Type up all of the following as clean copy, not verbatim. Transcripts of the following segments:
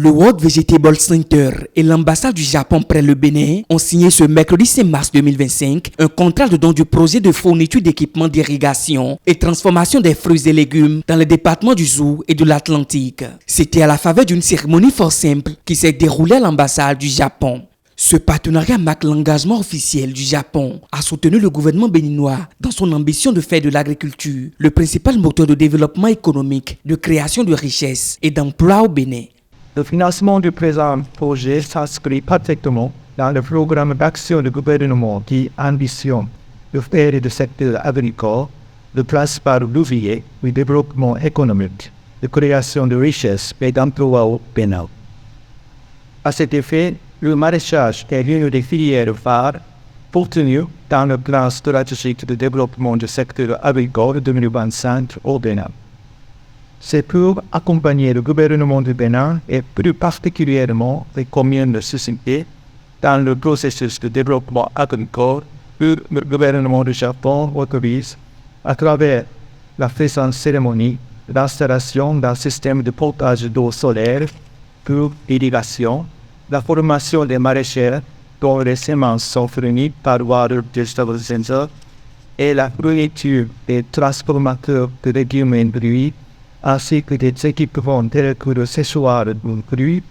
Le World Vegetable Center et l'ambassade du Japon près le Bénin ont signé ce mercredi 5 mars 2025 un contrat de don du projet de fourniture d'équipements d'irrigation et transformation des fruits et légumes dans les départements du Zou et de l'Atlantique. C'était à la faveur d'une cérémonie fort simple qui s'est déroulée à l'ambassade du Japon. Ce partenariat marque l'engagement officiel du Japon à soutenir le gouvernement béninois dans son ambition de faire de l'agriculture le principal moteur de développement économique, de création de richesses et d'emplois au Bénin. Le financement du présent projet s'inscrit parfaitement dans le programme d'action du gouvernement qui ambitionne de faire du secteur agricole le principal levier du développement économique, de création de richesses et d'emplois au Bénin. À cet effet, le maraîchage est l'une des filières phares pourtenues dans le plan stratégique de développement du secteur agricole 2025 au Bénin. C'est pour accompagner le gouvernement du Bénin et plus particulièrement les communes de Susinké dans le processus de développement agricole que le gouvernement du Japon autorise à travers la présente cérémonie l'installation d'un système de pompage d'eau solaire pour l'irrigation, la formation des maraîchers dont les semences sont fournies par Water Vegetable Center et la fourniture des transformateurs de légumes et fruits ainsi que des équipements tels que le séchoir de fruits,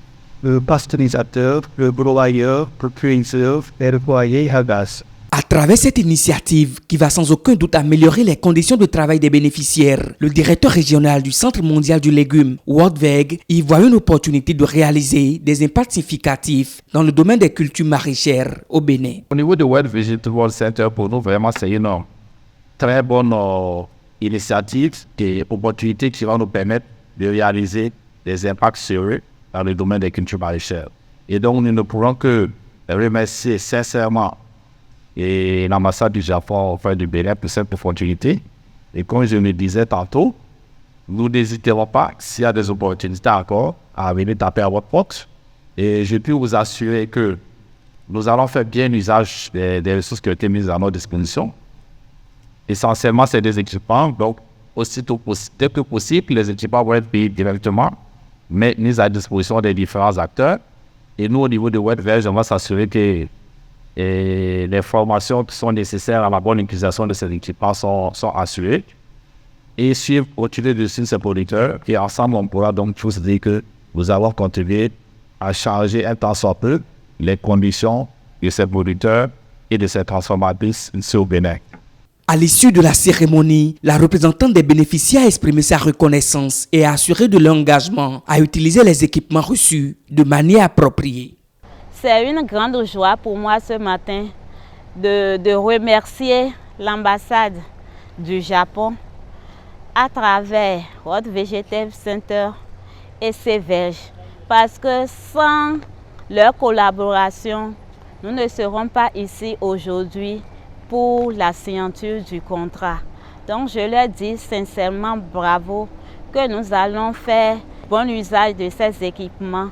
le pasteurisateur, le broyeur, le cuiseur et le foyer à gaz. À travers cette initiative qui va sans aucun doute améliorer les conditions de travail des bénéficiaires, le directeur régional du Centre mondial du légume, WorldVeg, y voit une opportunité de réaliser des impacts significatifs dans le domaine des cultures maraîchères au Bénin. Au niveau du World Vegetable Center, pour nous, vraiment, c'est une très bonne initiative et opportunité qui va nous permettre de réaliser des impacts sérieux dans le domaine des cultures maraîchères. Et donc, nous ne pourrons que remercier sincèrement et l'ambassade du Japon auprès du Bénin pour cette opportunité. Et comme je le disais tantôt, nous n'hésiterons pas, s'il y a des opportunités encore, à venir taper à votre porte. Et je peux vous assurer que nous allons faire bien usage des ressources qui ont été mises à notre disposition. Essentiellement, c'est des équipements, donc dès que possible, les équipements vont être payés directement, mais mis à disposition des différents acteurs. Et nous, au niveau de WorldVeg, on va s'assurer que les formations qui sont nécessaires à la bonne utilisation de ces équipements sont assurées. Et suivre, continuer de suivre ces producteurs. Et ensemble, on pourra donc tous dire que nous avons contribué à changer un tant soit peu les conditions de ces producteurs et de ces transformatrices ici au Bénin. À l'issue de la cérémonie, la représentante des bénéficiaires a exprimé sa reconnaissance et a assuré de leur engagement à utiliser les équipements reçus de manière appropriée. C'est une grande joie pour moi ce matin de remercier l'ambassade du Japon à travers World Vegetable Center et CVEG parce que sans leur collaboration, nous ne serons pas ici aujourd'hui pour la signature du contrat. Donc je leur dis sincèrement bravo que nous allons faire bon usage de ces équipements.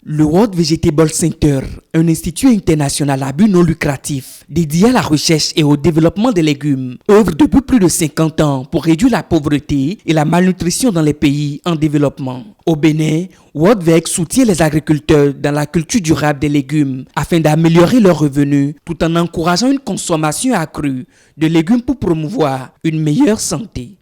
Le World Vegetable Center, un institut international à but non lucratif dédié à la recherche et au développement des légumes, œuvre depuis plus de 50 ans pour réduire la pauvreté et la malnutrition dans les pays en développement. Au Bénin, WorldVeg soutient les agriculteurs dans la culture durable des légumes afin d'améliorer leurs revenus tout en encourageant une consommation accrue de légumes pour promouvoir une meilleure santé.